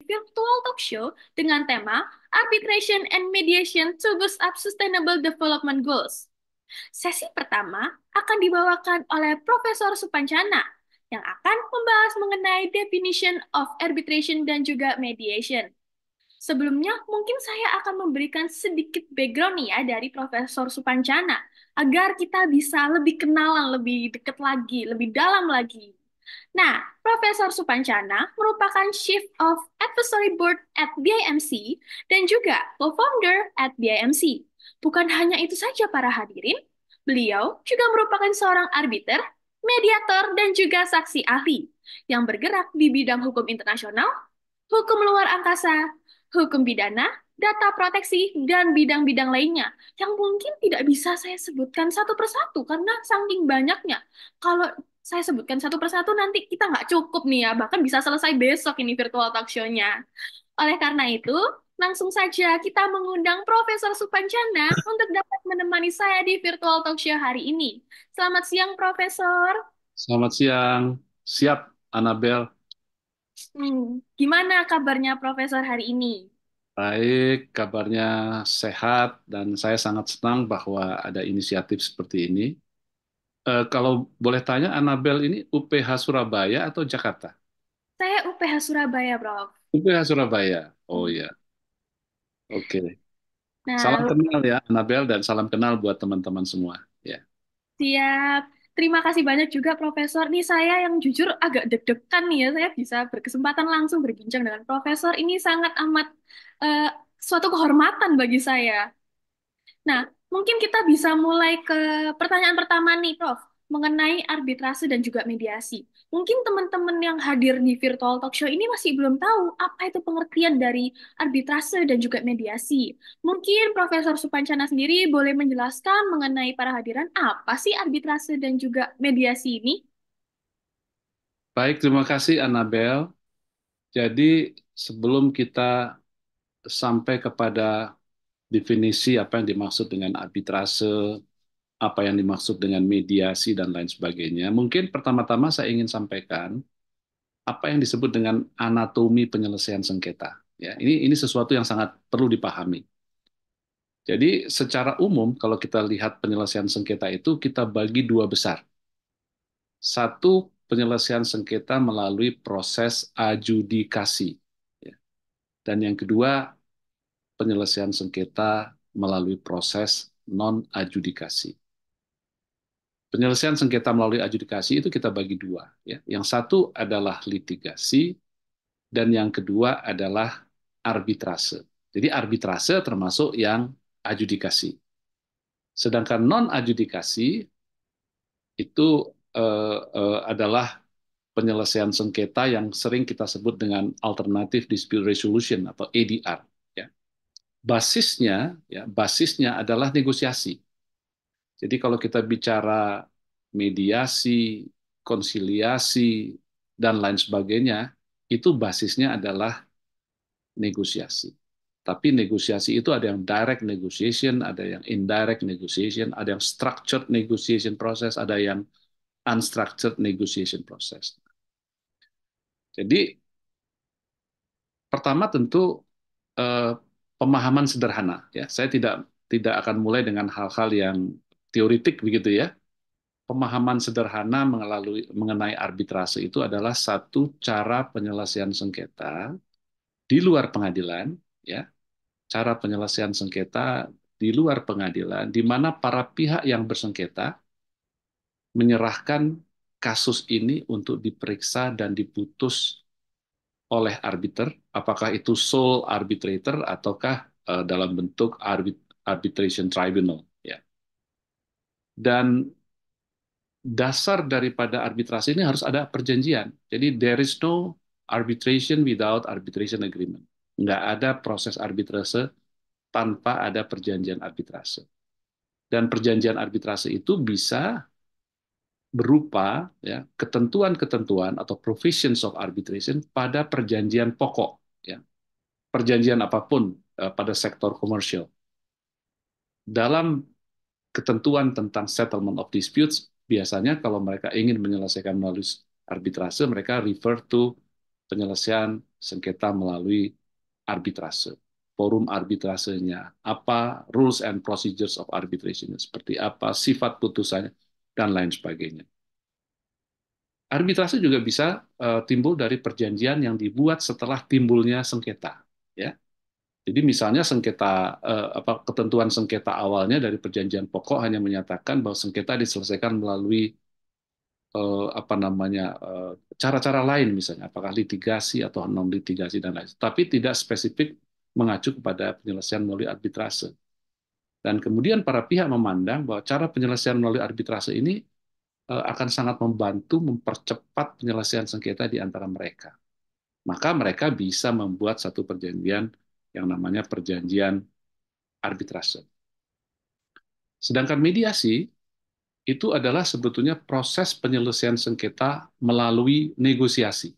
virtual talk show dengan tema Arbitration and Mediation to Boost Up Sustainable Development Goals. Sesi pertama akan dibawakan oleh Profesor Supancana yang akan membahas mengenai definition of arbitration dan juga mediation. Sebelumnya, mungkin saya akan memberikan sedikit background nih ya dari Profesor Supancana, agar kita bisa lebih kenalan, lebih dekat lagi, lebih dalam lagi. Nah, Profesor Supancana merupakan Chief of Advisory Board at BIMC dan juga co-founder at BIMC. Bukan hanya itu saja para hadirin, beliau juga merupakan seorang arbiter, mediator, dan juga saksi ahli yang bergerak di bidang hukum internasional, hukum luar angkasa, hukum pidana, data proteksi, dan bidang-bidang lainnya yang mungkin tidak bisa saya sebutkan satu persatu karena saking banyaknya. Kalau saya sebutkan satu persatu nanti kita nggak cukup nih ya, bahkan bisa selesai besok ini virtual talk show-nya. Oleh karena itu, langsung saja kita mengundang Profesor Supancana untuk dapat menemani saya di virtual talk show hari ini. Selamat siang, Profesor. Selamat siang. Siap, Annabel. Gimana kabarnya Profesor hari ini? Baik, kabarnya sehat dan saya sangat senang bahwa ada inisiatif seperti ini. Kalau boleh tanya, Annabel ini UPH Surabaya atau Jakarta? Saya UPH Surabaya, Prof. UPH Surabaya. Oh ya, oke. Salam Nah, kenal ya, Annabel, dan salam kenal buat teman-teman semua. Ya. siap. Terima kasih banyak juga, Profesor. Nih saya yang jujur agak deg-degan nih ya, saya bisa berkesempatan langsung berbincang dengan Profesor. Ini sangat amat eh, suatu kehormatan bagi saya. Nah, mungkin kita bisa mulai ke pertanyaan pertama nih, Prof, mengenai arbitrase dan juga mediasi. Mungkin teman-teman yang hadir di virtual talk show ini masih belum tahu apa itu pengertian dari arbitrase dan juga mediasi. Mungkin Profesor Supancana sendiri boleh menjelaskan mengenai para hadiran apa sih arbitrase dan juga mediasi ini? Baik, terima kasih, Annabel. Jadi, sebelum kita sampai kepada definisi apa yang dimaksud dengan arbitrase, apa yang dimaksud dengan mediasi dan lain sebagainya. Mungkin pertama-tama saya ingin sampaikan apa yang disebut dengan anatomi penyelesaian sengketa. Ya, ini sesuatu yang sangat perlu dipahami. Jadi secara umum kalau kita lihat penyelesaian sengketa itu kita bagi dua besar. Satu, penyelesaian sengketa melalui proses adjudikasi. Ya. Dan yang kedua, penyelesaian sengketa melalui proses non-adjudikasi. Penyelesaian sengketa melalui adjudikasi itu kita bagi dua. Ya. Yang satu adalah litigasi, dan yang kedua adalah arbitrase. Jadi arbitrase termasuk yang adjudikasi. Sedangkan non-adjudikasi itu adalah penyelesaian sengketa yang sering kita sebut dengan Alternative Dispute Resolution atau ADR. Ya. Basisnya adalah negosiasi. Jadi kalau kita bicara mediasi, konsiliasi, dan lain sebagainya, itu basisnya adalah negosiasi. Tapi negosiasi itu ada yang direct negotiation, ada yang indirect negotiation, ada yang structured negotiation process, ada yang unstructured negotiation process. Jadi pertama tentu eh, pemahaman sederhana. Ya, saya tidak akan mulai dengan hal-hal yang teoritik begitu ya. Pemahaman sederhana mengenai arbitrase itu adalah satu cara penyelesaian sengketa di luar pengadilan, ya, cara penyelesaian sengketa di luar pengadilan, di mana para pihak yang bersengketa menyerahkan kasus ini untuk diperiksa dan diputus oleh arbiter, apakah itu sole arbitrator ataukah dalam bentuk arbitration tribunal. Ya. Dan dasar daripada arbitrasi ini harus ada perjanjian. Jadi there is no arbitration without arbitration agreement. Nggak ada proses arbitrase tanpa ada perjanjian arbitrase. Dan perjanjian arbitrase itu bisa berupa ya, ketentuan-ketentuan atau provisions of arbitration pada perjanjian pokok, ya, perjanjian apapun pada sektor komersial. Dalam ketentuan tentang settlement of disputes, biasanya kalau mereka ingin menyelesaikan melalui arbitrase, mereka refer to penyelesaian sengketa melalui arbitrase. Forum arbitrasenya, apa rules and procedures of arbitration, seperti apa sifat putusannya, dan lain sebagainya. Arbitrase juga bisa timbul dari perjanjian yang dibuat setelah timbulnya sengketa. Ya, jadi misalnya sengketa ketentuan sengketa awalnya dari perjanjian pokok hanya menyatakan bahwa sengketa diselesaikan melalui apa namanya cara-cara lain, misalnya apakah litigasi atau non litigasi dan lain, tapi tidak spesifik mengacu kepada penyelesaian melalui arbitrase. Dan kemudian para pihak memandang bahwa cara penyelesaian melalui arbitrase ini akan sangat membantu mempercepat penyelesaian sengketa di antara mereka. Maka mereka bisa membuat satu perjanjian yang namanya perjanjian arbitrase. Sedangkan mediasi itu adalah sebetulnya proses penyelesaian sengketa melalui negosiasi.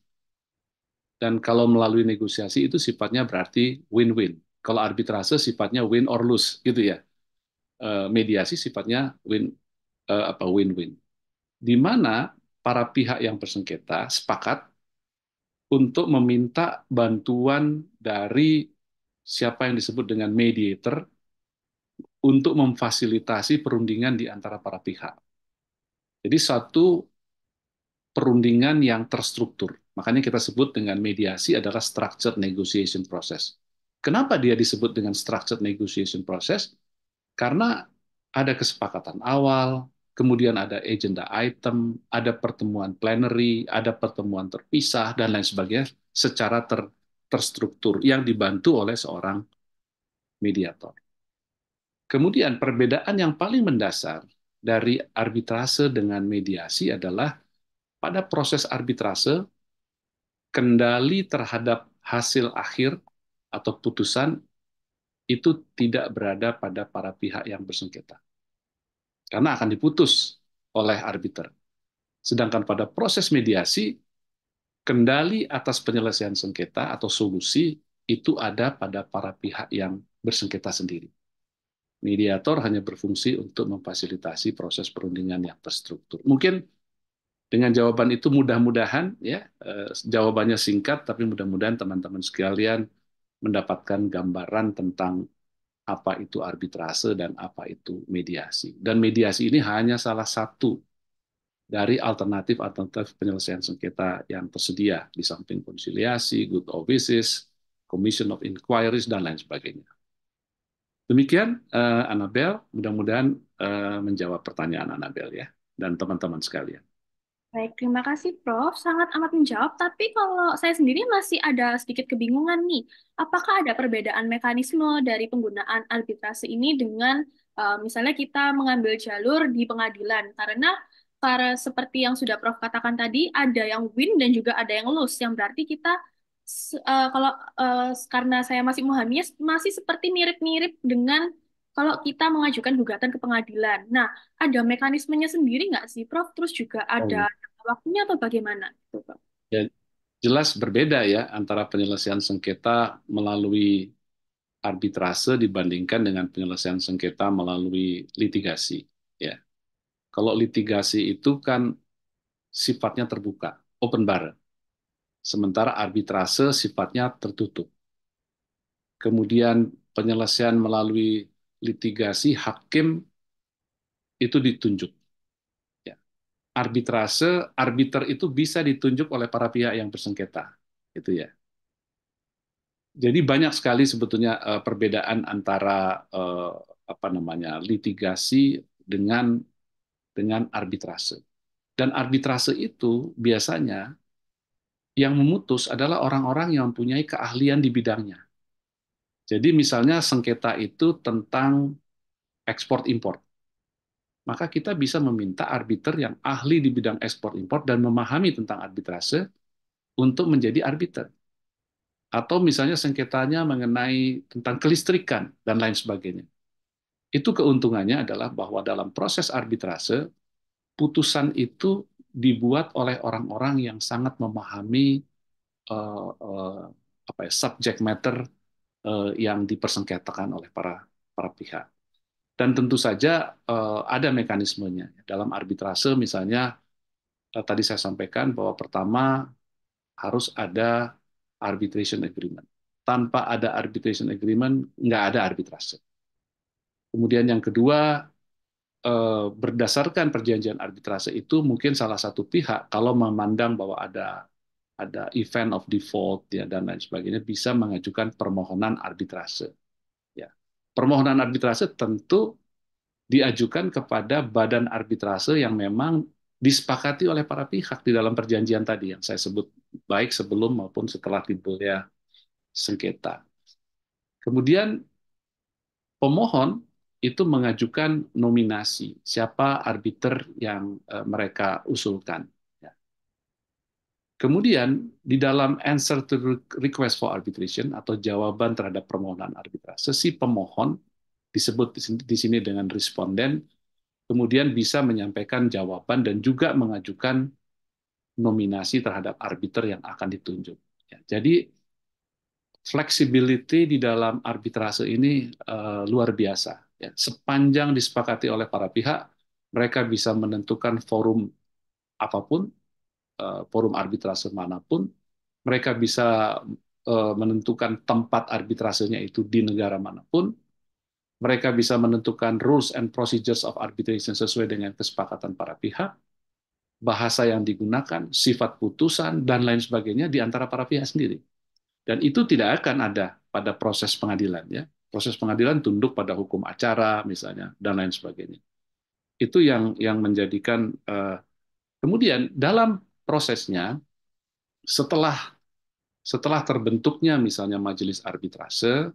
Dan kalau melalui negosiasi itu sifatnya berarti win-win. Kalau arbitrase sifatnya win or lose, gitu ya. Mediasi sifatnya win-win. Di mana para pihak yang bersengketa sepakat untuk meminta bantuan dari siapa yang disebut dengan mediator untuk memfasilitasi perundingan di antara para pihak. Jadi satu perundingan yang terstruktur. Makanya kita sebut dengan mediasi adalah structured negotiation process. Kenapa dia disebut dengan structured negotiation process? Karena ada kesepakatan awal, kemudian ada agenda item, ada pertemuan plenary, ada pertemuan terpisah, dan lain sebagainya secara terstruktur yang dibantu oleh seorang mediator. Kemudian perbedaan yang paling mendasar dari arbitrase dengan mediasi adalah pada proses arbitrase, kendali terhadap hasil akhir atau putusan itu tidak berada pada para pihak yang bersengketa. Karena akan diputus oleh arbiter. Sedangkan pada proses mediasi, kendali atas penyelesaian sengketa atau solusi itu ada pada para pihak yang bersengketa sendiri. Mediator hanya berfungsi untuk memfasilitasi proses perundingan yang terstruktur. Mungkin dengan jawaban itu mudah-mudahan ya jawabannya singkat, tapi mudah-mudahan teman-teman sekalian mendapatkan gambaran tentang apa itu arbitrase dan apa itu mediasi. Dan mediasi ini hanya salah satu dari alternatif-alternatif penyelesaian sengketa yang tersedia di samping konsiliasi, good offices, commission of inquiries, dan lain sebagainya. Demikian, Annabel, mudah-mudahan menjawab pertanyaan Annabel ya, dan teman-teman sekalian. Baik, terima kasih Prof. Sangat amat menjawab, tapi kalau saya sendiri masih ada sedikit kebingungan nih. Apakah ada perbedaan mekanisme dari penggunaan arbitrase ini dengan misalnya kita mengambil jalur di pengadilan? Karena seperti yang sudah Prof katakan tadi, ada yang win dan juga ada yang lose, yang berarti kita kalau karena saya masih memahaminya masih seperti mirip-mirip dengan kalau kita mengajukan gugatan ke pengadilan. Nah, ada mekanismenya sendiri nggak sih, Prof? Terus juga Oh, ada iya. waktunya atau bagaimana? Gitu, Prof. Ya, jelas berbeda ya antara penyelesaian sengketa melalui arbitrase dibandingkan dengan penyelesaian sengketa melalui litigasi. Ya, kalau litigasi itu kan sifatnya terbuka, open bar, sementara arbitrase sifatnya tertutup. Kemudian penyelesaian melalui litigasi, hakim itu ditunjuk. Ya. Arbitrase, arbiter itu bisa ditunjuk oleh para pihak yang bersengketa, gitu ya. Jadi banyak sekali sebetulnya perbedaan antara apa namanya litigasi dengan arbitrase. Dan arbitrase itu biasanya yang memutus adalah orang-orang yang mempunyai keahlian di bidangnya. Jadi misalnya sengketa itu tentang ekspor impor, maka kita bisa meminta arbiter yang ahli di bidang ekspor impor dan memahami tentang arbitrase untuk menjadi arbiter. Atau misalnya sengketanya mengenai tentang kelistrikan dan lain sebagainya. Itu keuntungannya adalah bahwa dalam proses arbitrase, putusan itu dibuat oleh orang-orang yang sangat memahami uh, uh, subject matter yang dipersengketakan oleh para para pihak. Dan tentu saja ada mekanismenya. Dalam arbitrase misalnya tadi saya sampaikan bahwa pertama harus ada arbitration agreement. Tanpa ada arbitration agreement, nggak ada arbitrase. Kemudian yang kedua, berdasarkan perjanjian arbitrase itu mungkin salah satu pihak kalau memandang bahwa ada event of default ya dan lain sebagainya bisa mengajukan permohonan arbitrase. Ya. Permohonan arbitrase tentu diajukan kepada badan arbitrase yang memang disepakati oleh para pihak di dalam perjanjian tadi yang saya sebut, baik sebelum maupun setelah timbulnya sengketa. Kemudian pemohon itu mengajukan nominasi siapa arbiter yang mereka usulkan. Ya. Kemudian di dalam answer to request for arbitration atau jawaban terhadap permohonan arbitrase, si pemohon disebut di sini dengan responden, kemudian bisa menyampaikan jawaban dan juga mengajukan nominasi terhadap arbiter yang akan ditunjuk. Ya, jadi flexibility di dalam arbitrase ini luar biasa. Ya, sepanjang disepakati oleh para pihak, mereka bisa menentukan forum apapun, forum arbitrase manapun, mereka bisa menentukan tempat arbitrasenya itu di negara manapun, mereka bisa menentukan rules and procedures of arbitration sesuai dengan kesepakatan para pihak, bahasa yang digunakan, sifat putusan, dan lain sebagainya di antara para pihak sendiri. Dan itu tidak akan ada pada proses pengadilan. Ya. Proses pengadilan tunduk pada hukum acara, misalnya, dan lain sebagainya. Itu yang menjadikan, kemudian dalam prosesnya, setelah terbentuknya misalnya majelis arbitrase,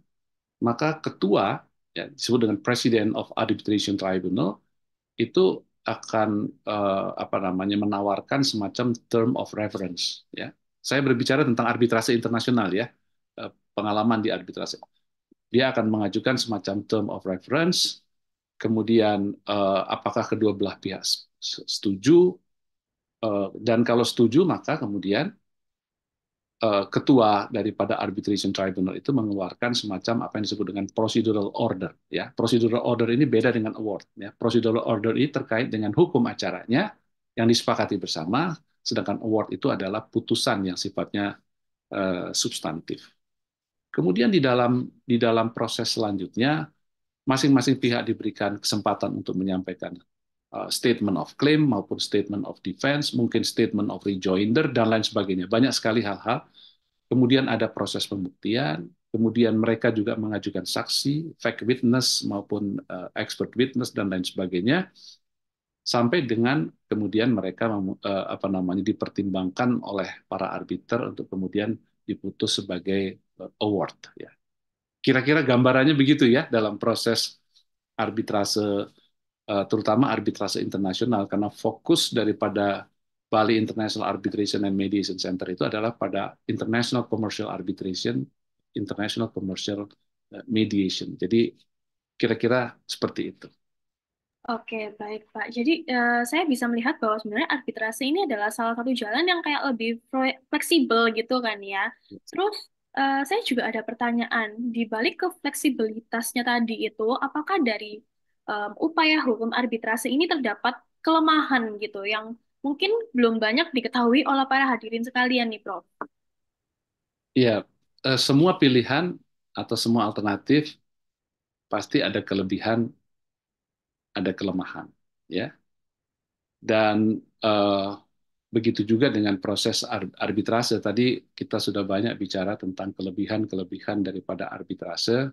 maka ketua, ya, disebut dengan President of Arbitration Tribunal, itu akan apa namanya menawarkan semacam term of reference. Ya, saya berbicara tentang arbitrase internasional ya, pengalaman di arbitrase. Dia akan mengajukan semacam term of reference, kemudian apakah kedua belah pihak setuju, dan kalau setuju maka kemudian ketua daripada arbitration tribunal itu mengeluarkan semacam apa yang disebut dengan procedural order. Ya, procedural order ini beda dengan award. Ya, procedural order ini terkait dengan hukum acaranya yang disepakati bersama, sedangkan award itu adalah putusan yang sifatnya substantif. Kemudian di dalam proses selanjutnya, masing-masing pihak diberikan kesempatan untuk menyampaikan statement of claim maupun statement of defense, mungkin statement of rejoinder, dan lain sebagainya. Banyak sekali hal-hal. Kemudian ada proses pembuktian, kemudian mereka juga mengajukan saksi, fact witness maupun expert witness, dan lain sebagainya, sampai dengan kemudian mereka apa namanya dipertimbangkan oleh para arbiter untuk kemudian diputus sebagai award. Ya. Kira-kira gambarannya begitu ya dalam proses arbitrase, terutama arbitrase internasional, karena fokus daripada Bali International Arbitration and Mediation Center itu adalah pada International Commercial Arbitration, International Commercial Mediation. Jadi kira-kira seperti itu. Oke, baik Pak. Jadi saya bisa melihat bahwa sebenarnya arbitrase ini adalah salah satu jalan yang kayak lebih fleksibel gitu kan ya. Terus saya juga ada pertanyaan, di balik ke fleksibilitasnya tadi itu, apakah dari upaya hukum arbitrase ini terdapat kelemahan gitu yang mungkin belum banyak diketahui oleh para hadirin sekalian nih, Prof? Iya, semua pilihan atau semua alternatif pasti ada kelebihan, ada kelemahan, ya. Dan begitu juga dengan proses arbitrase. Tadi kita sudah banyak bicara tentang kelebihan-kelebihan daripada arbitrase,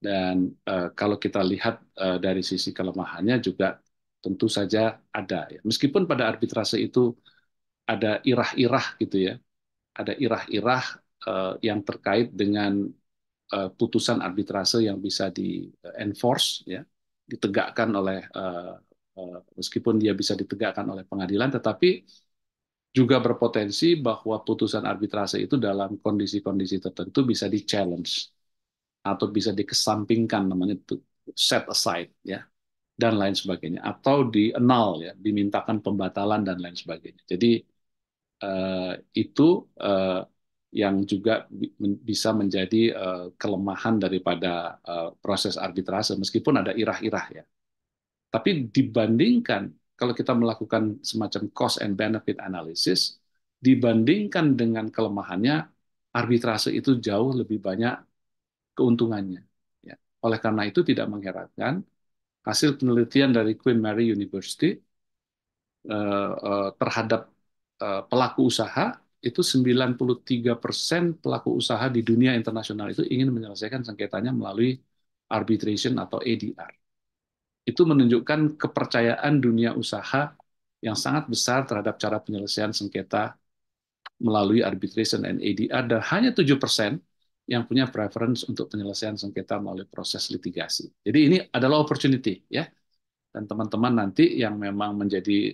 dan kalau kita lihat dari sisi kelemahannya juga tentu saja ada. Ya. Meskipun pada arbitrase itu ada irah-irah gitu ya, ada irah-irah yang terkait dengan putusan arbitrase yang bisa di-enforce, ya, ditegakkan oleh meskipun dia bisa ditegakkan oleh pengadilan, tetapi juga berpotensi bahwa putusan arbitrase itu dalam kondisi-kondisi tertentu bisa di-challenge atau bisa dikesampingkan, namanya itu set aside, ya, dan lain sebagainya, atau di-annul, ya, dimintakan pembatalan dan lain sebagainya. Jadi itu yang juga bisa menjadi kelemahan daripada proses arbitrase, meskipun ada irah-irah ya. Tapi dibandingkan kalau kita melakukan semacam cost and benefit analysis, dibandingkan dengan kelemahannya, arbitrase itu jauh lebih banyak keuntungannya. Ya. Oleh karena itu tidak mengherankan hasil penelitian dari Queen Mary University terhadap pelaku usaha itu 93% pelaku usaha di dunia internasional itu ingin menyelesaikan sengketanya melalui arbitration atau ADR. Itu menunjukkan kepercayaan dunia usaha yang sangat besar terhadap cara penyelesaian sengketa melalui arbitration and ADR, dan hanya 7% yang punya preference untuk penyelesaian sengketa melalui proses litigasi. Jadi ini adalah opportunity, ya. Dan teman-teman nanti yang memang menjadi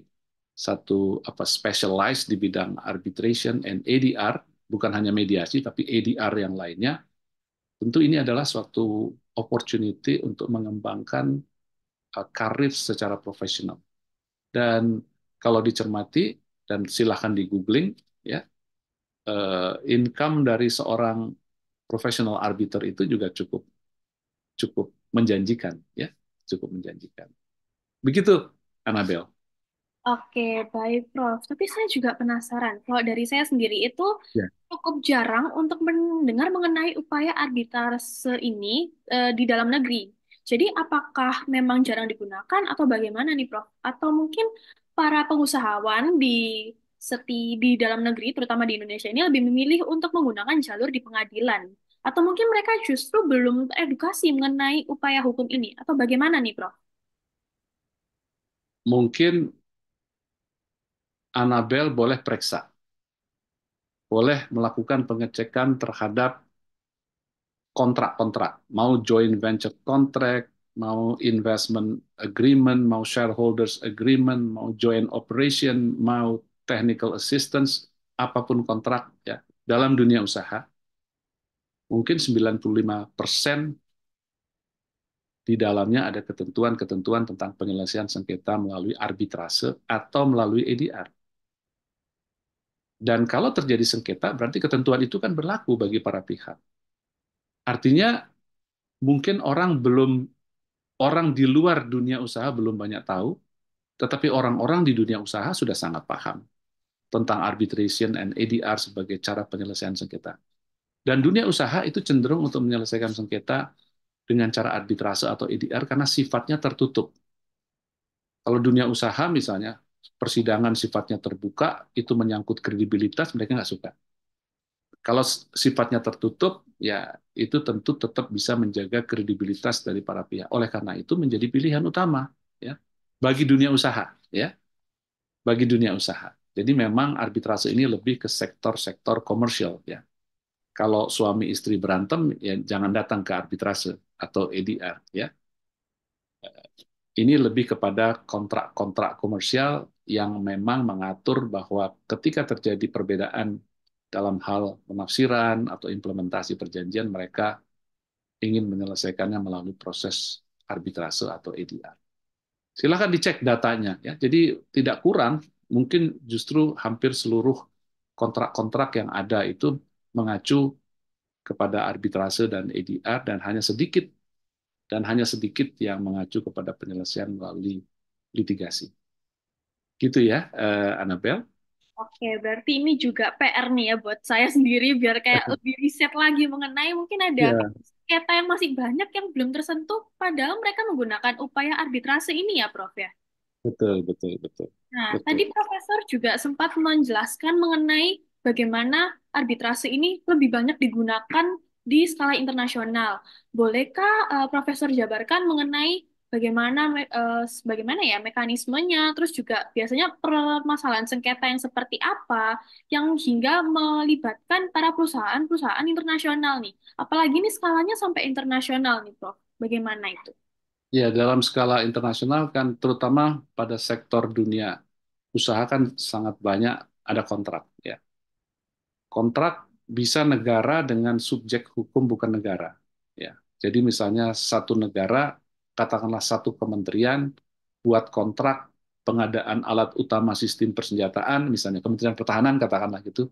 satu specialized di bidang arbitration and ADR, bukan hanya mediasi tapi ADR yang lainnya, tentu ini adalah suatu opportunity untuk mengembangkan karir secara profesional. Dan kalau dicermati dan silahkan di googling, ya, income dari seorang professional arbiter itu juga cukup cukup menjanjikan, ya, cukup menjanjikan. Begitu, Annabel. Oke, baik, Prof. Tapi saya juga penasaran. Kalau dari saya sendiri itu Ya. cukup jarang untuk mendengar mengenai upaya arbitrase ini di dalam negeri. Jadi, apakah memang jarang digunakan atau bagaimana nih, Prof? Atau mungkin para pengusahawan di dalam negeri, terutama di Indonesia ini, lebih memilih untuk menggunakan jalur di pengadilan? Atau mungkin mereka justru belum teredukasi mengenai upaya hukum ini? Atau bagaimana nih, Prof? Mungkin Annabel boleh periksa, boleh melakukan pengecekan terhadap kontrak-kontrak, mau joint venture contract, mau investment agreement, mau shareholders agreement, mau joint operation, mau technical assistance, apapun kontrak, ya, dalam dunia usaha, mungkin 95% di dalamnya ada ketentuan-ketentuan tentang penyelesaian sengketa melalui arbitrase atau melalui ADR. Dan kalau terjadi sengketa, berarti ketentuan itu kan berlaku bagi para pihak. Artinya mungkin orang di luar dunia usaha belum banyak tahu, tetapi orang-orang di dunia usaha sudah sangat paham tentang arbitration and ADR sebagai cara penyelesaian sengketa. Dan dunia usaha itu cenderung untuk menyelesaikan sengketa dengan cara arbitrase atau ADR karena sifatnya tertutup. Kalau dunia usaha misalnya, persidangan sifatnya terbuka, itu menyangkut kredibilitas, mereka nggak suka. Kalau sifatnya tertutup, ya itu tentu tetap bisa menjaga kredibilitas dari para pihak. Oleh karena itu menjadi pilihan utama, ya, bagi dunia usaha, ya, bagi dunia usaha. Jadi memang arbitrase ini lebih ke sektor-sektor komersial, ya. Kalau suami istri berantem, ya jangan datang ke arbitrase atau ADR, ya. Ini lebih kepada kontrak-kontrak komersial yang memang mengatur bahwa ketika terjadi perbedaan dalam hal penafsiran atau implementasi perjanjian, mereka ingin menyelesaikannya melalui proses arbitrase atau ADR. Silakan dicek datanya, ya. Jadi tidak kurang, mungkin justru hampir seluruh kontrak-kontrak yang ada itu mengacu kepada arbitrase dan ADR, dan hanya sedikit yang mengacu kepada penyelesaian melalui litigasi. Gitu ya, Annabel. Oke, berarti ini juga PR nih ya buat saya sendiri biar kayak lebih riset lagi mengenai mungkin ada Ya, sengketa yang masih banyak yang belum tersentuh padahal mereka menggunakan upaya arbitrase ini ya, Prof ya. betul, betul, betul, Nah, betul. tadi Profesor juga sempat menjelaskan mengenai bagaimana arbitrase ini lebih banyak digunakan di skala internasional. Bolehkah Profesor jabarkan mengenai bagaimana ya mekanismenya, terus juga biasanya permasalahan sengketa yang seperti apa yang hingga melibatkan para perusahaan-perusahaan internasional nih. Apalagi ini skalanya sampai internasional nih, Prof. Bagaimana itu? Ya, dalam skala internasional kan, terutama pada sektor dunia usaha kan sangat banyak ada kontrak. Ya, kontrak bisa negara dengan subjek hukum bukan negara. Ya, jadi misalnya satu negara, katakanlah satu kementerian, buat kontrak pengadaan alat utama sistem persenjataan, misalnya Kementerian Pertahanan katakanlah gitu,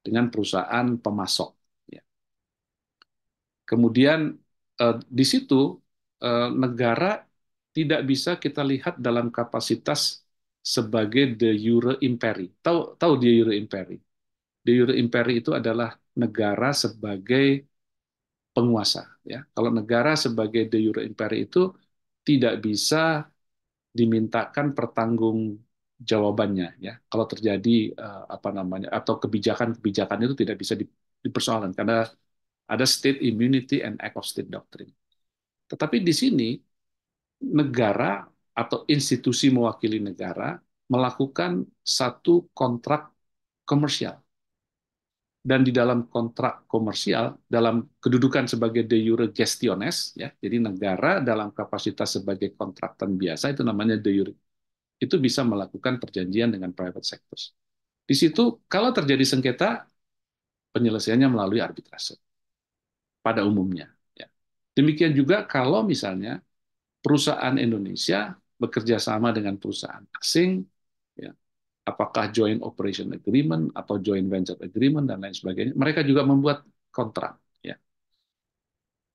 dengan perusahaan pemasok. Ya. Kemudian di situ negara tidak bisa kita lihat dalam kapasitas sebagai de jure imperi. Tahu tahu de jure imperi? De jure imperi itu adalah negara sebagai penguasa. Ya, kalau negara sebagai de jure imperi itu tidak bisa dimintakan pertanggung jawabannya. Ya, kalau terjadi apa namanya atau kebijakan-kebijakan itu tidak bisa dipersoalkan karena ada state immunity and act of state doctrine. Tetapi di sini negara atau institusi mewakili negara melakukan satu kontrak komersial. Dan di dalam kontrak komersial, dalam kedudukan sebagai de jure gestiones, ya, jadi negara dalam kapasitas sebagai kontraktan biasa, itu namanya de jure, itu bisa melakukan perjanjian dengan private sectors. Di situ, kalau terjadi sengketa, penyelesaiannya melalui arbitrase pada umumnya. Ya. Demikian juga kalau misalnya perusahaan Indonesia bekerja sama dengan perusahaan asing, ya, apakah joint operation agreement atau joint venture agreement dan lain sebagainya, mereka juga membuat kontrak, ya,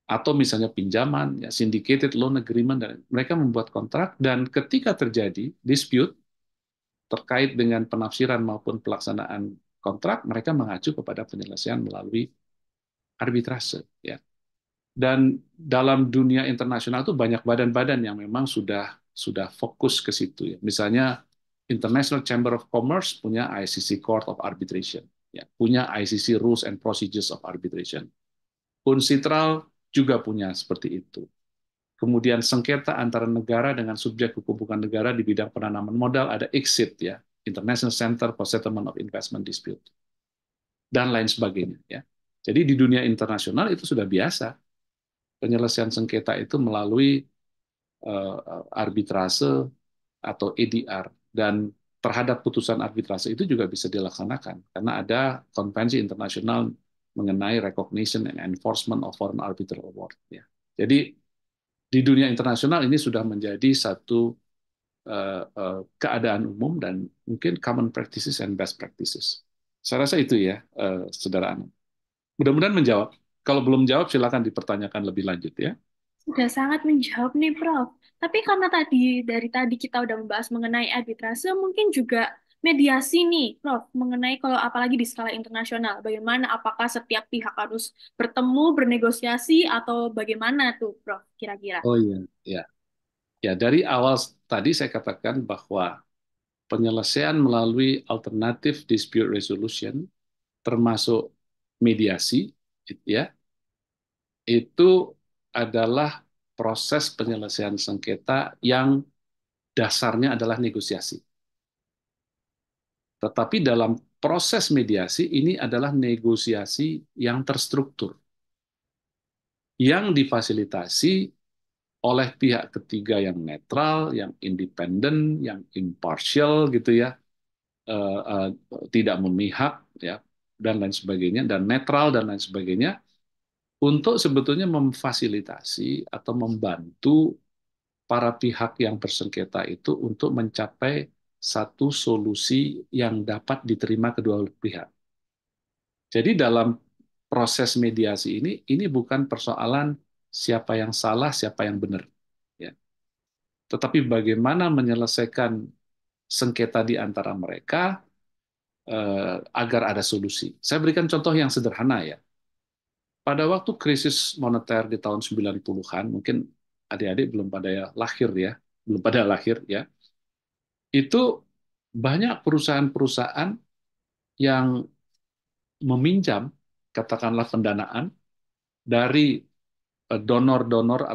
atau misalnya pinjaman, ya, syndicated loan agreement, dan mereka membuat kontrak, dan ketika terjadi dispute terkait dengan penafsiran maupun pelaksanaan kontrak, mereka mengacu kepada penyelesaian melalui arbitrase, ya. Dan dalam dunia internasional itu banyak badan-badan yang memang sudah fokus ke situ, ya. Misalnya International Chamber of Commerce punya ICC Court of Arbitration, ya, punya ICC Rules and Procedures of Arbitration. UNCITRAL juga punya seperti itu. Kemudian sengketa antara negara dengan subjek hukum bukan negara di bidang penanaman modal ada ICSID, ya, International Center for Settlement of Investment Dispute, dan lain sebagainya, ya. Jadi di dunia internasional itu sudah biasa penyelesaian sengketa itu melalui arbitrase atau EDR, dan terhadap putusan arbitrase itu juga bisa dilaksanakan karena ada konvensi internasional mengenai recognition and enforcement of foreign arbitral award, ya. Jadi di dunia internasional ini sudah menjadi satu keadaan umum dan mungkin common practices and best practices. Saya rasa itu ya, Saudara Anand. Mudah-mudahan menjawab. Kalau belum jawab, silakan dipertanyakan lebih lanjut ya. Sudah sangat menjawab nih, Prof. Tapi karena dari tadi kita udah membahas mengenai arbitrase, mungkin juga mediasi nih, Prof. Mengenai kalau apalagi di skala internasional, bagaimana apakah setiap pihak harus bertemu, bernegosiasi, atau bagaimana tuh, Prof, kira-kira? Oh iya, ya. Ya, dari awal tadi saya katakan bahwa penyelesaian melalui alternative dispute resolution, termasuk mediasi, ya, itu adalah proses penyelesaian sengketa yang dasarnya adalah negosiasi. Tetapi dalam proses mediasi ini adalah negosiasi yang terstruktur, yang difasilitasi oleh pihak ketiga yang netral, yang independen, yang impartial gitu ya, eh, eh, tidak memihak ya, dan lain sebagainya, dan netral dan lain sebagainya, untuk sebetulnya memfasilitasi atau membantu para pihak yang bersengketa itu untuk mencapai satu solusi yang dapat diterima kedua pihak. Jadi dalam proses mediasi ini bukan persoalan siapa yang salah, siapa yang benar, ya. Tetapi bagaimana menyelesaikan sengketa di antara mereka agar ada solusi. Saya berikan contoh yang sederhana ya. Pada waktu krisis moneter di tahun 90-an, mungkin adik-adik belum pada lahir ya, belum pada lahir ya. Itu banyak perusahaan-perusahaan yang meminjam katakanlah pendanaan dari donor-donor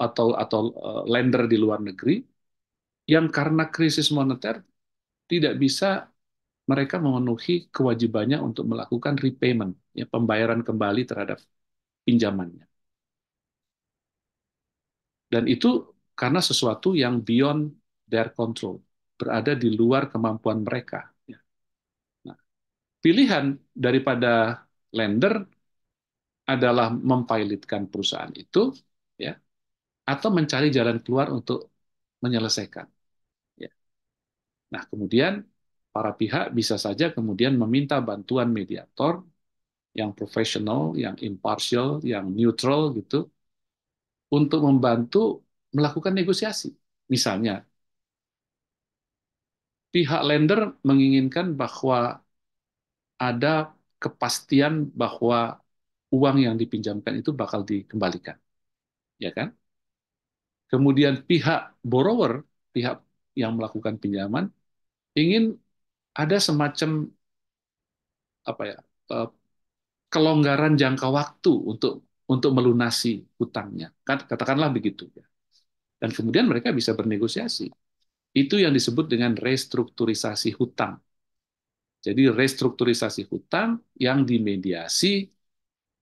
atau lender di luar negeri yang karena krisis moneter tidak bisa mereka memenuhi kewajibannya untuk melakukan repayment, ya, pembayaran kembali terhadap pinjamannya. Dan itu karena sesuatu yang beyond their control, berada di luar kemampuan mereka. Ya. Nah, pilihan daripada lender adalah mempilotkan perusahaan itu, ya, atau mencari jalan keluar untuk menyelesaikan. Ya. Nah, kemudian para pihak bisa saja kemudian meminta bantuan mediator yang profesional, yang impartial, yang neutral gitu, untuk membantu melakukan negosiasi. Misalnya, pihak lender menginginkan bahwa ada kepastian bahwa uang yang dipinjamkan itu bakal dikembalikan, ya kan? Kemudian pihak borrower, pihak yang melakukan pinjaman, ingin ada semacam apa ya, eh, kelonggaran jangka waktu untuk melunasi hutangnya, kan katakanlah begitu ya. Dan kemudian mereka bisa bernegosiasi. Itu yang disebut dengan restrukturisasi hutang. Jadi restrukturisasi hutang yang dimediasi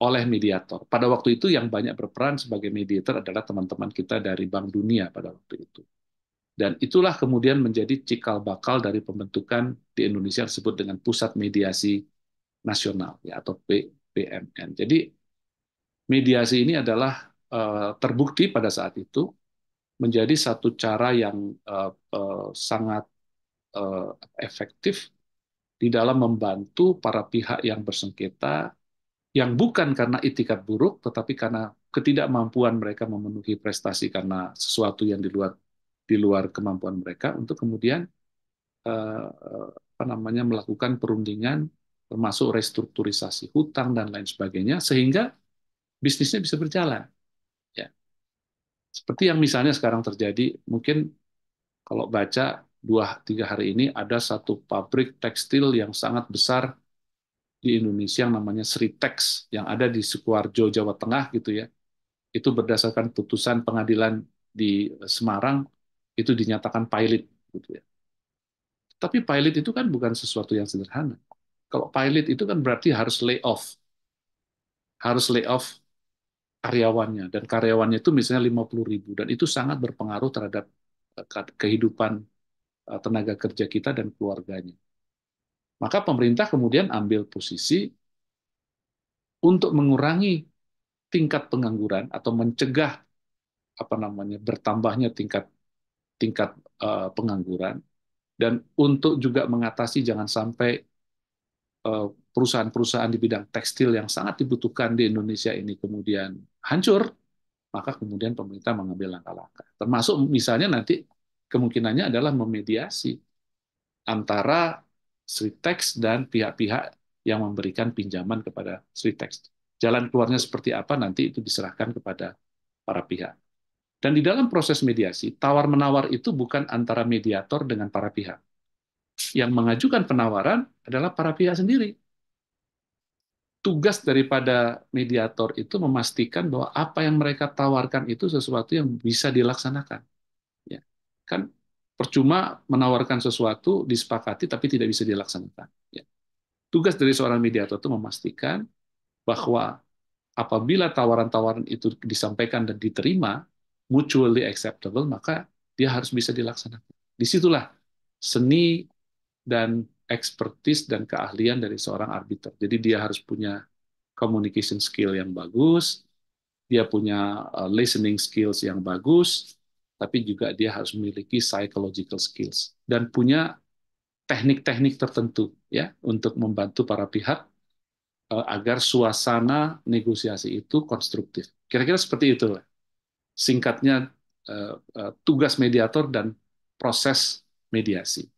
oleh mediator. Pada waktu itu yang banyak berperan sebagai mediator adalah teman-teman kita dari Bank Dunia pada waktu itu. Dan itulah kemudian menjadi cikal bakal dari pembentukan di Indonesia yang disebut dengan Pusat Mediasi Nasional ya, atau PMN. Jadi mediasi ini adalah terbukti pada saat itu menjadi satu cara yang sangat eh, efektif di dalam membantu para pihak yang bersengketa yang bukan karena itikat buruk, tetapi karena ketidakmampuan mereka memenuhi prestasi karena sesuatu yang di luar kemampuan mereka untuk kemudian apa namanya melakukan perundingan termasuk restrukturisasi hutang dan lain sebagainya sehingga bisnisnya bisa berjalan. Ya, seperti yang misalnya sekarang terjadi, mungkin kalau baca 2-3 hari ini ada satu pabrik tekstil yang sangat besar di Indonesia yang namanya Sritex yang ada di Sukoharjo, Jawa Tengah gitu ya. Itu berdasarkan putusan pengadilan di Semarang itu dinyatakan pilot gitu ya. Tapi pilot itu kan bukan sesuatu yang sederhana. Kalau pilot itu kan berarti harus lay off karyawannya dan karyawannya itu misalnya 50.000 dan itu sangat berpengaruh terhadap kehidupan tenaga kerja kita dan keluarganya. Maka pemerintah kemudian ambil posisi untuk mengurangi tingkat pengangguran atau mencegah apa namanya bertambahnya tingkat tingkat pengangguran dan untuk juga mengatasi jangan sampai perusahaan-perusahaan di bidang tekstil yang sangat dibutuhkan di Indonesia ini kemudian hancur, maka kemudian pemerintah mengambil langkah-langkah. Termasuk misalnya nanti kemungkinannya adalah memediasi antara Sritex dan pihak-pihak yang memberikan pinjaman kepada Sritex. Jalan keluarnya seperti apa nanti itu diserahkan kepada para pihak. Dan di dalam proses mediasi, tawar-menawar itu bukan antara mediator dengan para pihak. Yang mengajukan penawaran adalah para pihak sendiri. Tugas daripada mediator itu memastikan bahwa apa yang mereka tawarkan itu sesuatu yang bisa dilaksanakan. Ya. Kan percuma menawarkan sesuatu disepakati tapi tidak bisa dilaksanakan. Ya. Tugas dari seorang mediator itu memastikan bahwa apabila tawaran-tawaran itu disampaikan dan diterima, mutually acceptable, maka dia harus bisa dilaksanakan. Disitulah seni dan expertise dan keahlian dari seorang arbiter. Jadi dia harus punya communication skill yang bagus, dia punya listening skills yang bagus, tapi juga dia harus memiliki psychological skills dan punya teknik-teknik tertentu ya untuk membantu para pihak agar suasana negosiasi itu konstruktif. Kira-kira seperti itu lah. Singkatnya tugas mediator dan proses mediasi.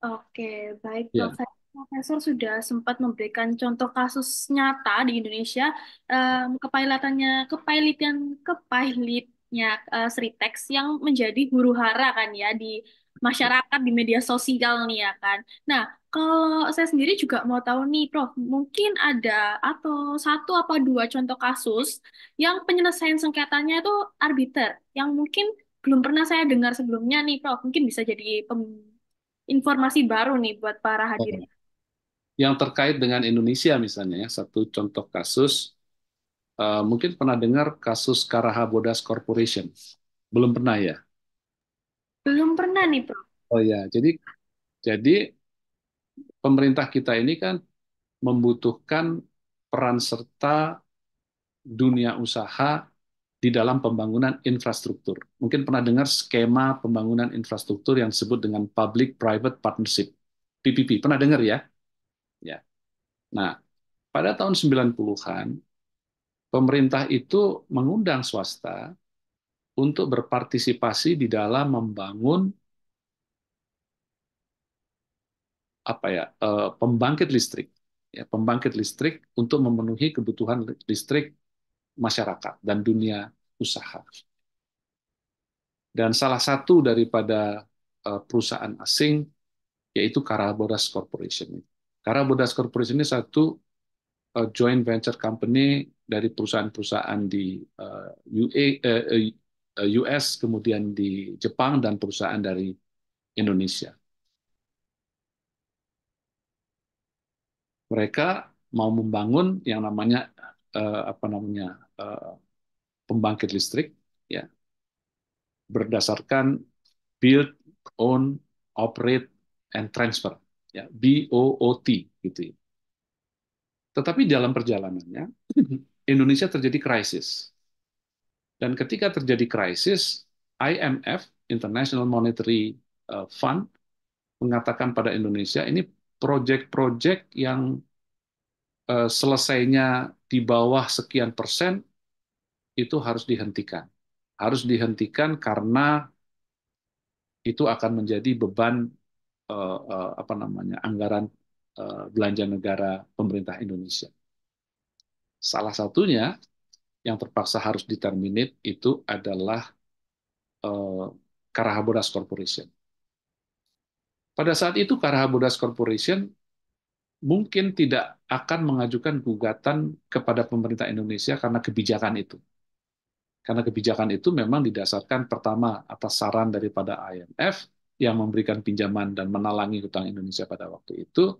Oke, baik Prof. Ya. Profesor sudah sempat memberikan contoh kasus nyata di Indonesia, kepailitannya Sritex yang menjadi huru hara kan ya di masyarakat di media sosial nih ya kan. Nah, kalau saya sendiri juga mau tahu nih, Prof, mungkin ada atau satu apa dua contoh kasus yang penyelesaian sengketanya itu arbiter, yang mungkin belum pernah saya dengar sebelumnya nih, Prof. Mungkin bisa jadi informasi baru nih buat para hadirin. Yang terkait dengan Indonesia misalnya ya, satu contoh kasus, mungkin pernah dengar kasus Karaha Bodas Corporation. Belum pernah ya? Belum pernah nih, Prof. Oh ya, jadi pemerintah kita ini kan membutuhkan peran serta dunia usaha di dalam pembangunan infrastruktur. Mungkin pernah dengar skema pembangunan infrastruktur yang disebut dengan Public Private Partnership, PPP. Pernah dengar ya? Ya. Nah, pada tahun 90-an, pemerintah itu mengundang swasta untuk berpartisipasi di dalam membangun apa ya, pembangkit listrik. ya, pembangkit listrik untuk memenuhi kebutuhan listrik masyarakat dan dunia usaha. Dan salah satu daripada perusahaan asing yaitu Carabodas Corporation. Carabodas Corporation ini satu joint venture company dari perusahaan-perusahaan di US, kemudian di Jepang, dan perusahaan dari Indonesia. Mereka mau membangun yang namanya apa namanya pembangkit listrik, ya, berdasarkan build, own, operate, and transfer, ya, BOOT gitu ya. Tetapi dalam perjalanannya Indonesia terjadi krisis. Dan ketika terjadi krisis, IMF, International Monetary Fund, mengatakan pada Indonesia ini proyek-proyek yang selesainya di bawah sekian persen itu harus dihentikan. Harus dihentikan karena itu akan menjadi beban apa namanya anggaran belanja negara pemerintah Indonesia. Salah satunya yang terpaksa harus diterminate itu adalah Carabodas Corporation. Pada saat itu Carabodas Corporation mungkin tidak akan mengajukan gugatan kepada pemerintah Indonesia karena kebijakan itu. Karena kebijakan itu memang didasarkan pertama atas saran daripada IMF yang memberikan pinjaman dan menalangi hutang Indonesia pada waktu itu,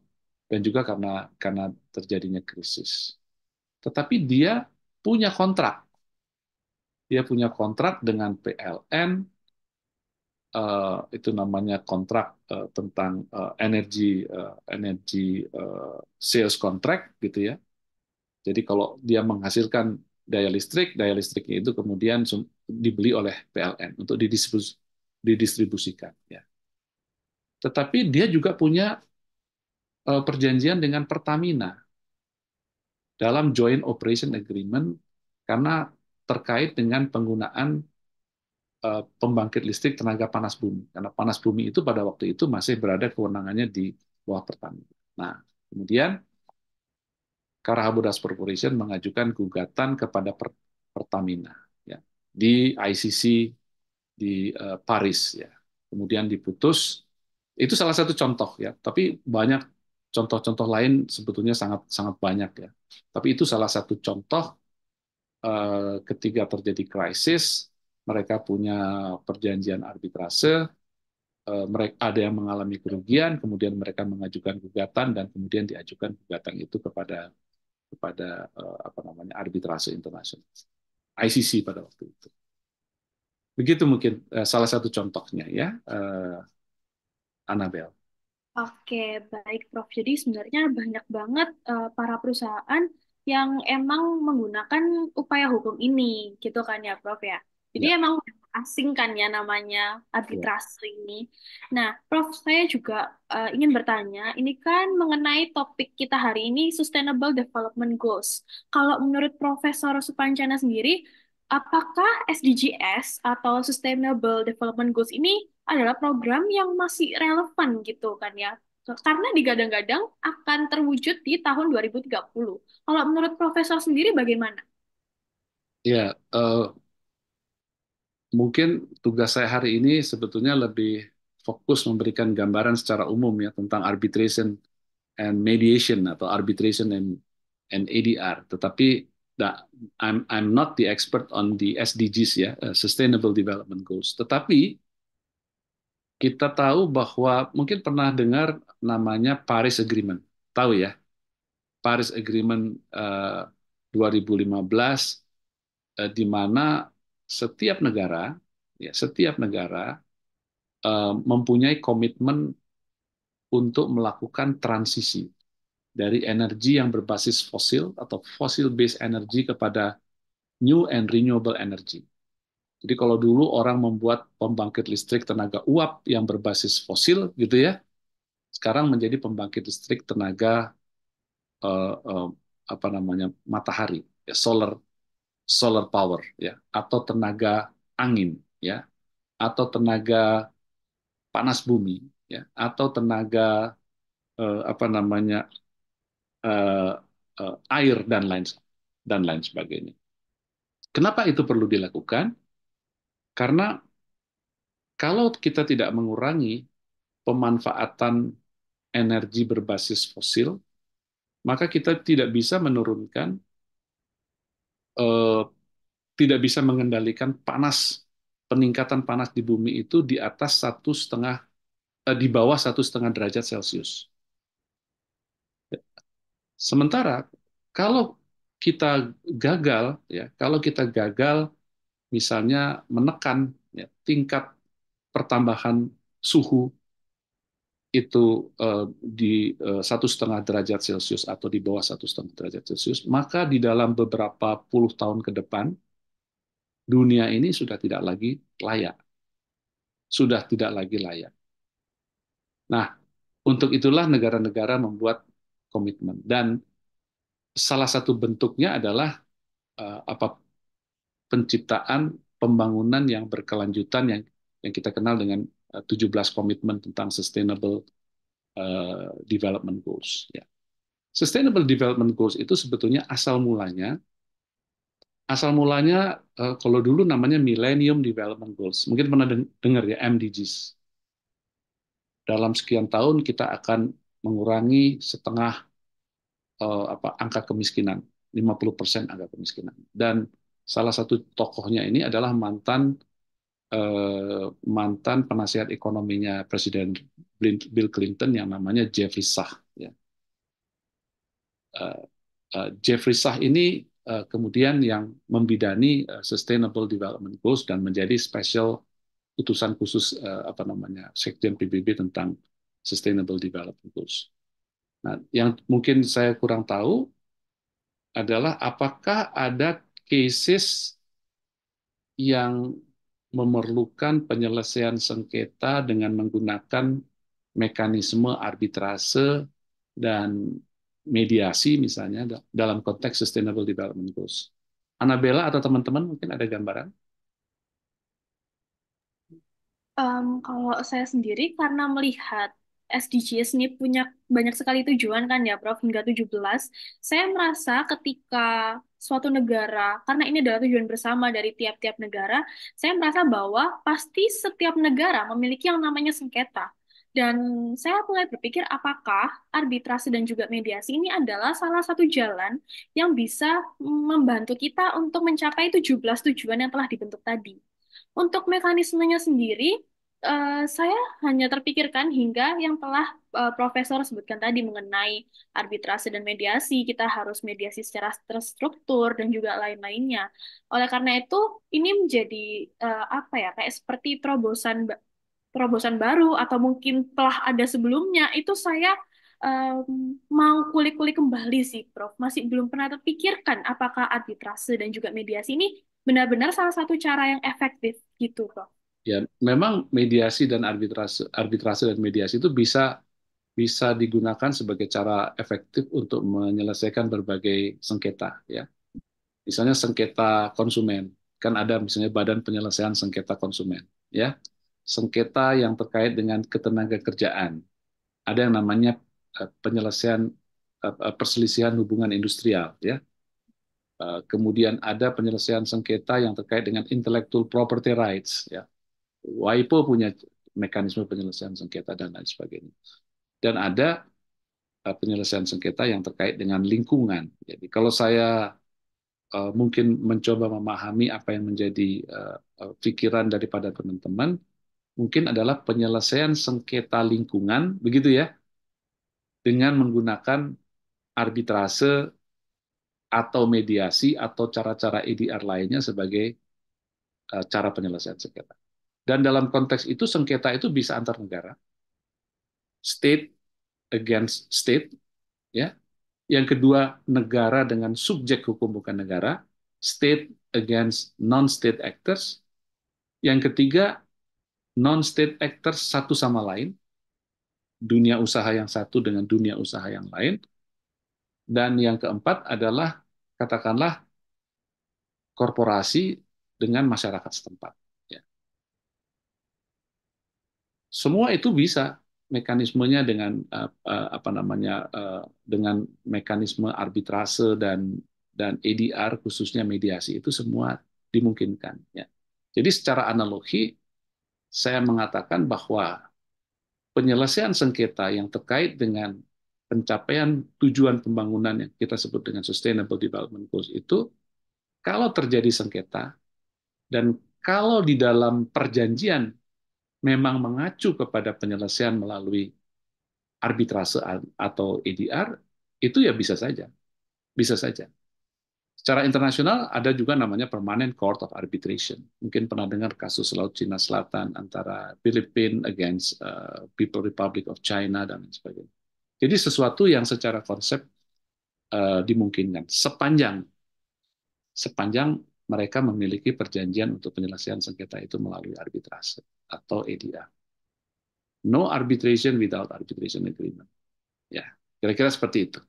dan juga karena terjadinya krisis. Tetapi dia punya kontrak. Dia punya kontrak dengan PLN, itu namanya kontrak tentang energi sales contract gitu ya. Jadi kalau dia menghasilkan daya listriknya itu kemudian dibeli oleh PLN untuk didistribusikan. Ya. Tetapi dia juga punya perjanjian dengan Pertamina dalam Joint Operation Agreement karena terkait dengan penggunaan pembangkit listrik tenaga panas bumi. Karena panas bumi itu pada waktu itu masih berada kewenangannya di bawah Pertamina. Nah, kemudian Carabodas Corporation mengajukan gugatan kepada Pertamina, ya, di ICC di Paris, ya. Kemudian diputus. Itu salah satu contoh, ya. Tapi banyak contoh-contoh lain sebetulnya sangat sangat banyak, ya. Tapi itu salah satu contoh ketika terjadi krisis, mereka punya perjanjian arbitrase, mereka ada yang mengalami kerugian, kemudian mereka mengajukan gugatan dan kemudian diajukan gugatan itu kepada apa namanya arbitrase internasional, ICC pada waktu itu. Begitu mungkin salah satu contohnya ya, Annabel. Oke, baik Prof. Jadi sebenarnya banyak banget para perusahaan yang emang menggunakan upaya hukum ini, gitu kan ya Prof ya. Jadi Ya, emang asing kan ya namanya ya, arbitrase ini. Nah, Prof, saya juga ingin bertanya, ini kan mengenai topik kita hari ini, Sustainable Development Goals. Kalau menurut Profesor Supancana sendiri, apakah SDGs atau Sustainable Development Goals ini adalah program yang masih relevan gitu kan ya. Karena digadang-gadang akan terwujud di tahun 2030. Kalau menurut Profesor sendiri bagaimana? ya. Mungkin tugas saya hari ini sebetulnya lebih fokus memberikan gambaran secara umum ya tentang arbitration and mediation atau arbitration and ADR. Tetapi I'm not the expert on the SDGs ya, Sustainable Development Goals. Tetapi kita tahu bahwa mungkin pernah dengar namanya Paris Agreement. Tahu ya, Paris Agreement 2015, di mana setiap negara, ya setiap negara mempunyai komitmen untuk melakukan transisi dari energi yang berbasis fosil atau fossil based energy kepada new and renewable energy. Jadi kalau dulu orang membuat pembangkit listrik tenaga uap yang berbasis fosil gitu ya, sekarang menjadi pembangkit listrik tenaga uh, uh, apa namanya matahari, ya, solar power, ya, atau tenaga angin, ya, atau tenaga panas bumi, ya, atau tenaga apa namanya eh, air dan lain sebagainya. Kenapa itu perlu dilakukan? Karena kalau kita tidak mengurangi pemanfaatan energi berbasis fosil, maka kita tidak bisa menurunkan, eh, tidak bisa mengendalikan peningkatan panas di bumi itu di atas 1,5, di bawah 1,5 derajat Celcius. Sementara kalau kita kalau kita gagal misalnya menekan ya, tingkat pertambahan suhu itu di 1,5 derajat Celcius atau di bawah 1,5 derajat Celcius, maka di dalam beberapa puluh tahun ke depan dunia ini sudah tidak lagi layak. Nah, untuk itulah negara-negara membuat komitmen dan salah satu bentuknya adalah apa penciptaan pembangunan yang berkelanjutan yang kita kenal dengan 17 komitmen tentang Sustainable Development Goals. Ya. Sustainable Development Goals itu sebetulnya asal mulanya kalau dulu namanya Millennium Development Goals. Mungkin pernah dengar ya MDGs. Dalam sekian tahun kita akan mengurangi setengah angka kemiskinan, 50% angka kemiskinan. Dan salah satu tokohnya ini adalah mantan penasihat ekonominya Presiden Bill Clinton yang namanya Jeffrey Sach. Ya. Eh, Jeffrey Sach ini kemudian yang membidani Sustainable Development Goals dan menjadi special utusan khusus Sekjen PBB tentang Sustainable Development Goals. Nah, yang mungkin saya kurang tahu adalah apakah ada cases yang memerlukan penyelesaian sengketa dengan menggunakan mekanisme arbitrase dan mediasi misalnya dalam konteks Sustainable Development Goals. Annabella atau teman-teman mungkin ada gambaran? Kalau saya sendiri karena melihat SDGs ini punya banyak sekali tujuan kan ya, Prof, hingga 17, saya merasa ketika suatu negara, karena ini adalah tujuan bersama dari tiap-tiap negara, saya merasa bahwa pasti setiap negara memiliki yang namanya sengketa. Dan saya mulai berpikir apakah arbitrase dan juga mediasi ini adalah salah satu jalan yang bisa membantu kita untuk mencapai 17 tujuan yang telah dibentuk tadi. Untuk mekanismenya sendiri, saya hanya terpikirkan hingga yang telah Profesor sebutkan tadi mengenai arbitrase dan mediasi. Kita harus mediasi secara terstruktur dan juga lain-lainnya. Oleh karena itu, ini menjadi apa ya, kayak seperti terobosan baru atau mungkin telah ada sebelumnya. Itu saya mau kulik-kulik kembali sih, Prof. Masih belum pernah terpikirkan apakah arbitrase dan juga mediasi ini benar-benar salah satu cara yang efektif gitu, Prof. Ya, memang mediasi dan arbitrase dan mediasi itu bisa bisa digunakan sebagai cara efektif untuk menyelesaikan berbagai sengketa ya. Misalnya sengketa konsumen, kan ada misalnya Badan Penyelesaian Sengketa Konsumen ya. Sengketa yang terkait dengan ketenagakerjaan. Ada yang namanya penyelesaian perselisihan hubungan industrial ya. Kemudian ada penyelesaian sengketa yang terkait dengan intellectual property rights ya. WIPO punya mekanisme penyelesaian sengketa dan lain sebagainya. Dan ada penyelesaian sengketa yang terkait dengan lingkungan. Jadi kalau saya mungkin mencoba memahami apa yang menjadi pikiran daripada teman-teman, mungkin adalah penyelesaian sengketa lingkungan, begitu ya, dengan menggunakan arbitrase atau mediasi atau cara-cara EDR lainnya sebagai cara penyelesaian sengketa. Dan dalam konteks itu sengketa itu bisa antar negara, state against state, ya. Yang kedua, negara dengan subjek hukum bukan negara, state against non-state actors. Yang ketiga, non-state actors satu sama lain, dunia usaha yang satu dengan dunia usaha yang lain. Dan yang keempat adalah, katakanlah, korporasi dengan masyarakat setempat. Ya. Semua itu bisa. mekanismenya apa namanya dengan mekanisme arbitrase dan EDR khususnya mediasi itu semua dimungkinkan ya. Jadi secara analogi saya mengatakan bahwa penyelesaian sengketa yang terkait dengan pencapaian tujuan pembangunan yang kita sebut dengan Sustainable Development Goals itu kalau terjadi sengketa dan kalau di dalam perjanjian memang mengacu kepada penyelesaian melalui arbitrase atau EDR, itu ya bisa saja. Bisa saja. Secara internasional ada juga namanya Permanent Court of Arbitration. Mungkin pernah dengar kasus Laut Cina Selatan antara Filipina against People Republic of China dan lain sebagainya. Jadi sesuatu yang secara konsep dimungkinkan sepanjang mereka memiliki perjanjian untuk penyelesaian sengketa itu melalui arbitrase atau EDR. No arbitration without arbitration agreement. Ya, kira-kira seperti itu.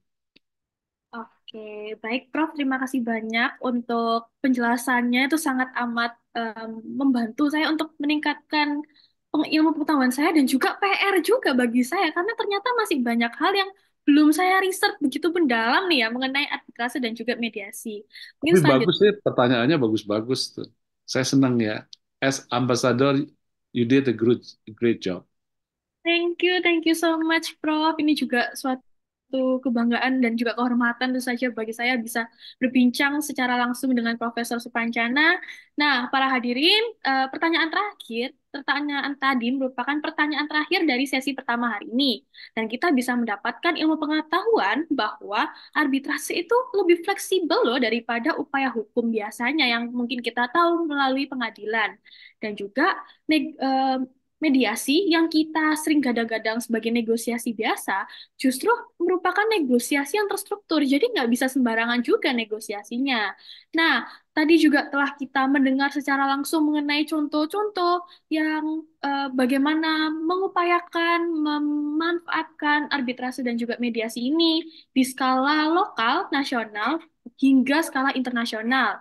Oke, baik Prof. Terima kasih banyak untuk penjelasannya. Itu sangat amat membantu saya untuk meningkatkan ilmu pengetahuan saya dan juga PR juga bagi saya karena ternyata masih banyak hal yang belum saya riset begitu mendalam nih ya mengenai arbitrase dan juga mediasi. Mungkin Tapi bagus selanjutnya. sih, pertanyaannya bagus-bagus tuh. Saya senang ya. As ambassador, you did a great job. Thank you so much, Prof. Ini juga suatu kebanggaan dan juga kehormatan tentu saja bagi saya bisa berbincang secara langsung dengan Profesor Supancana. Nah, para hadirin, pertanyaan tadi merupakan pertanyaan terakhir dari sesi pertama hari ini. Dan kita bisa mendapatkan ilmu pengetahuan bahwa arbitrase itu lebih fleksibel loh daripada upaya hukum biasanya yang mungkin kita tahu melalui pengadilan. Dan juga mediasi yang kita sering gadang-gadang sebagai negosiasi biasa, justru merupakan negosiasi yang terstruktur. Jadi nggak bisa sembarangan juga negosiasinya. Nah, tadi juga telah kita mendengar secara langsung mengenai contoh-contoh yang bagaimana mengupayakan, memanfaatkan arbitrase dan juga mediasi ini di skala lokal, nasional, hingga skala internasional.